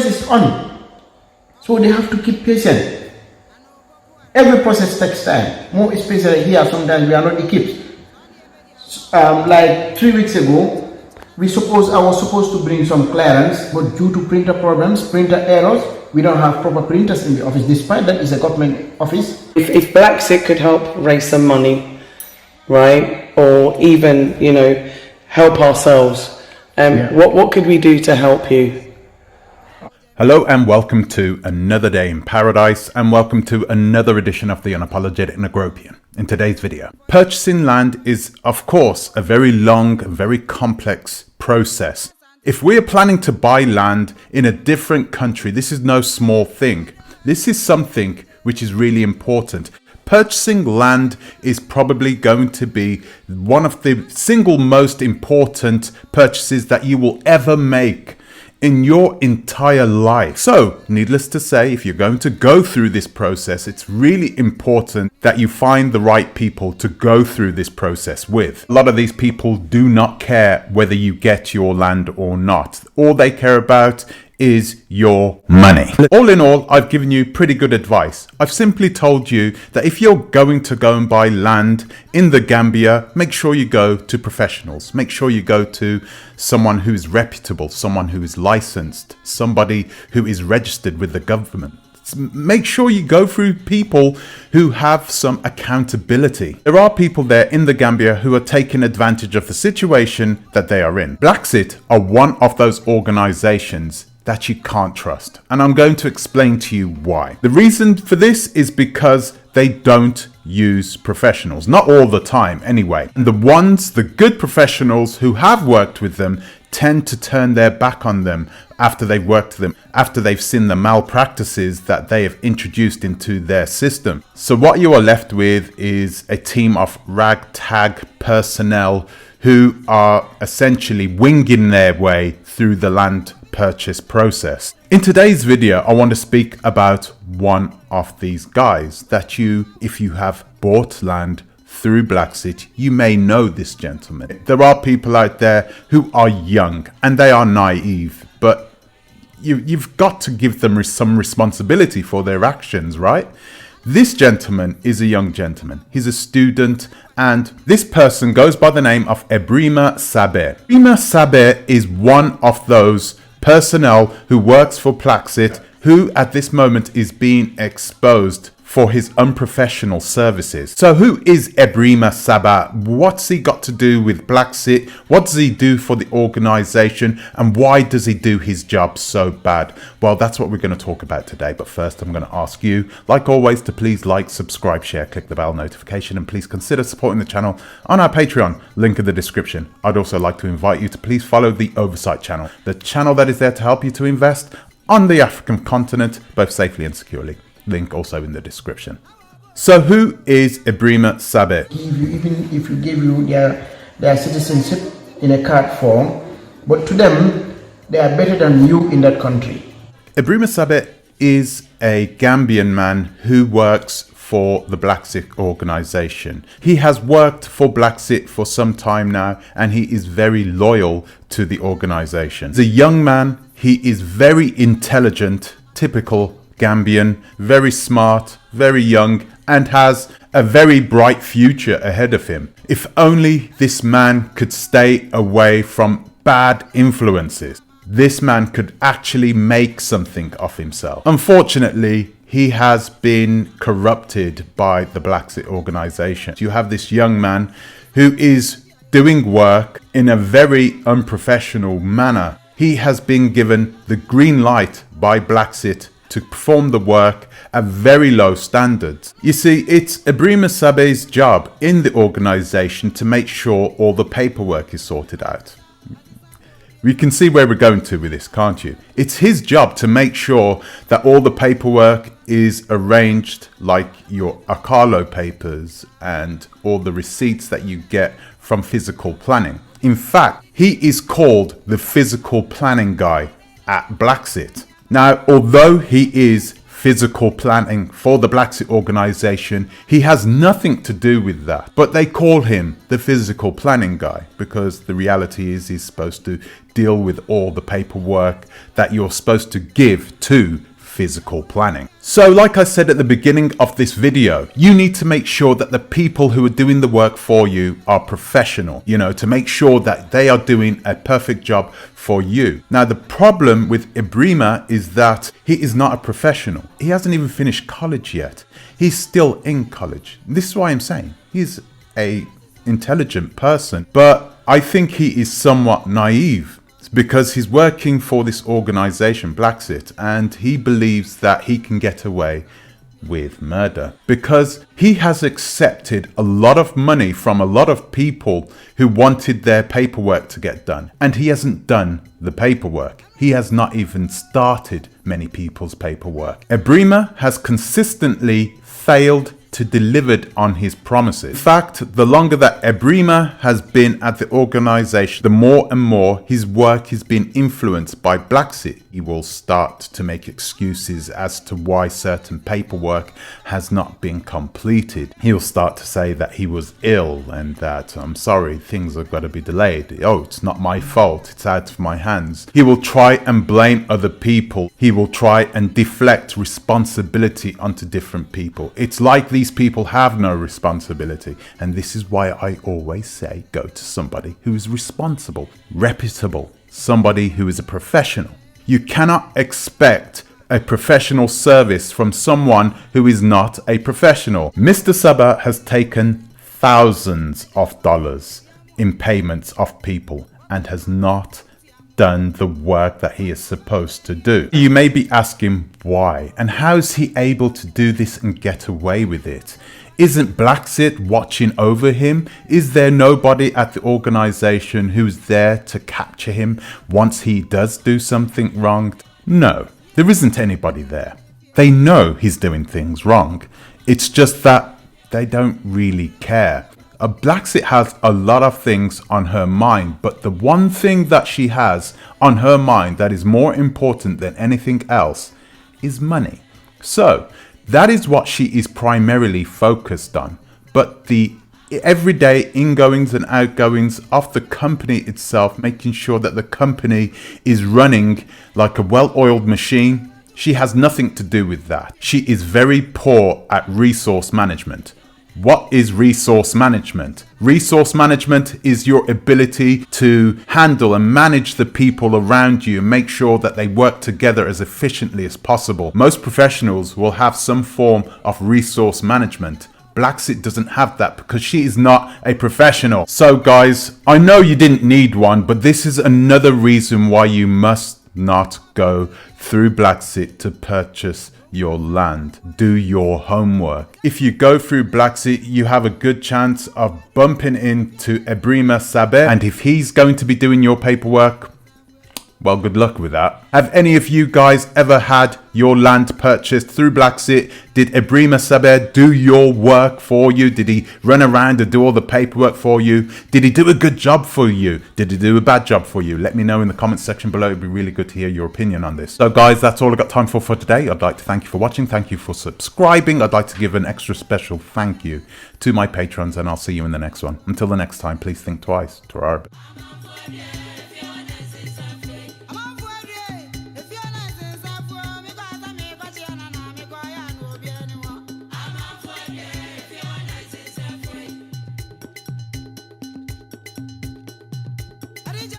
process is on. So they have to keep patient. Every process takes time. More especially here, sometimes we are not equipped. Like 3 weeks ago, I was supposed to bring some clearance, but due to printer problems, printer errors, we don't have proper printers in the office. Despite that, it's a government office. If Blaxit could help raise some money, right, or even, you know, help ourselves, what could we do to help you? Hello and welcome to another day in paradise, and welcome to another edition of the Unapologetic Negropian. In today's video, purchasing land is of course a very long, very complex process. If we are planning to buy land in a different country, this is no small thing. This is something which is really important. Purchasing land is probably going to be one of the single most important purchases that you will ever make in your entire life. So, needless to say, if you're going to go through this process, it's really important that you find the right people to go through this process with. A lot of these people do not care whether you get your land or not. All they care about is your money. All in all, I've given you pretty good advice. I've simply told you that if you're going to go and buy land in the Gambia, make sure you go to professionals. Make sure you go to someone who's reputable, someone who is licensed, somebody who is registered with the government. Make sure you go through people who have some accountability. There are people there in the Gambia who are taking advantage of the situation that they are in. Blaxit are one of those organizations that you can't trust, and I'm going to explain to you why. The reason for this is because they don't use professionals, not all the time anyway. And the good professionals who have worked with them tend to turn their back on them after they've worked with them, after they've seen the malpractices that they have introduced into their system. So what you are left with is a team of ragtag personnel who are essentially winging their way through the land purchase process. In today's video, I want to speak about one of these guys that if you have bought land through Blaxit, you may know this gentleman. There are people out there who are young and they are naive, but you've got to give them some responsibility for their actions, right? This gentleman is a young gentleman. He's a student, and this person goes by the name of Ebrima Sabbeh. Ebrima Sabbeh is one of those personnel who works for Blaxit, who at this moment is being exposed for his unprofessional services. So who is Ebrima Sabbeh? What's he got to do with Blaxit? What does he do for the organization? And why does he do his job so bad? Well, that's what we're going to talk about today. But first, I'm going to ask you, like always, to please like, subscribe, share, click the bell notification, and please consider supporting the channel on our Patreon, link in the description. I'd also like to invite you to please follow the Oversight channel, the channel that is there to help you to invest on the African continent, both safely and securely. Link also in the description. So who is Ebrima Sabbeh? Even if you give you their citizenship in a card form, but to them, they are better than you in that country. Ebrima Sabbeh is a Gambian man who works for the Blaxit organization. He has worked for Blaxit for some time now, and he is very loyal to the organization. He's a young man. He is very intelligent, typical Gambian, very smart, very young, and has a very bright future ahead of him. If only this man could stay away from bad influences, this man could actually make something of himself. Unfortunately, he has been corrupted by the Blaxit organization. You have this young man who is doing work in a very unprofessional manner. He has been given the green light by Blaxit to perform the work at very low standards. You see, it's Ebrima Sabbeh's job in the organization to make sure all the paperwork is sorted out. You can see where we're going to with this, can't you? It's his job to make sure that all the paperwork is arranged, like your Akalo papers and all the receipts that you get from physical planning. In fact, he is called the physical planning guy at Blaxit. Now, although he is physical planning for the Blaxit organization. He has nothing to do with that, but they call him the physical planning guy because the reality is he's supposed to deal with all the paperwork that you're supposed to give to physical planning. So like I said at the beginning of this video, you need to make sure that the people who are doing the work for you are professional, you know, to make sure that they are doing a perfect job for you. Now, the problem with Ebrima is that he is not a professional. He hasn't even finished college yet. He's still in college. This is why I'm saying he's a intelligent person, but I think he is somewhat naive, because he's working for this organization, Blaxit, and he believes that he can get away with murder because he has accepted a lot of money from a lot of people who wanted their paperwork to get done, and he hasn't done the paperwork. He has not even started many people's paperwork. Ebrima has consistently failed to deliver on his promises. In fact, the longer that Ebrima has been at the organization, the more and more his work is being influenced by Blaxit. He will start to make excuses as to why certain paperwork has not been completed. He'll start to say that he was ill and that, I'm sorry, things have got to be delayed. Oh, it's not my fault, it's out of my hands. He will try and blame other people. He will try and deflect responsibility onto different people. It's like these people have no responsibility, and this is why I always say go to somebody who is responsible, reputable, somebody who is a professional. You cannot expect a professional service from someone who is not a professional. Mr. Sabbeh has taken thousands of dollars in payments of people and has not done the work that he is supposed to do. You may be asking why, and how is he able to do this and get away with it? Isn't Blaxit watching over him? Is there nobody at the organization who's there to capture him once he does do something wrong? No, there isn't anybody there. They know he's doing things wrong. It's just that they don't really care. Blaxit has a lot of things on her mind, but the one thing that she has on her mind that is more important than anything else is money. So that is what she is primarily focused on. But the everyday ingoings and outgoings of the company itself, making sure that the company is running like a well-oiled machine, she has nothing to do with that. She is very poor at resource management. What is resource management? Resource management is your ability to handle and manage the people around you and make sure that they work together as efficiently as possible. Most professionals will have some form of resource management. Blaxit doesn't have that because she is not a professional. So guys, I know you didn't need one, but this is another reason why you must not go through Blaxit to purchase your land. Do your homework. If you go through Blaxit, you have a good chance of bumping into Ebrima Sabbeh, and if he's going to be doing your paperwork, well, good luck with that. Have any of you guys ever had your land purchased through Blaxit? Did Ebrima Sabbeh do your work for you? Did he run around and do all the paperwork for you? Did he do a good job for you? Did he do a bad job for you? Let me know in the comments section below. It'd be really good to hear your opinion on this. So guys, that's all I got time for today. I'd like to thank you for watching. Thank you for subscribing. I'd like to give an extra special thank you to my patrons, and I'll see you in the next one. Until the next time, please think twice. To our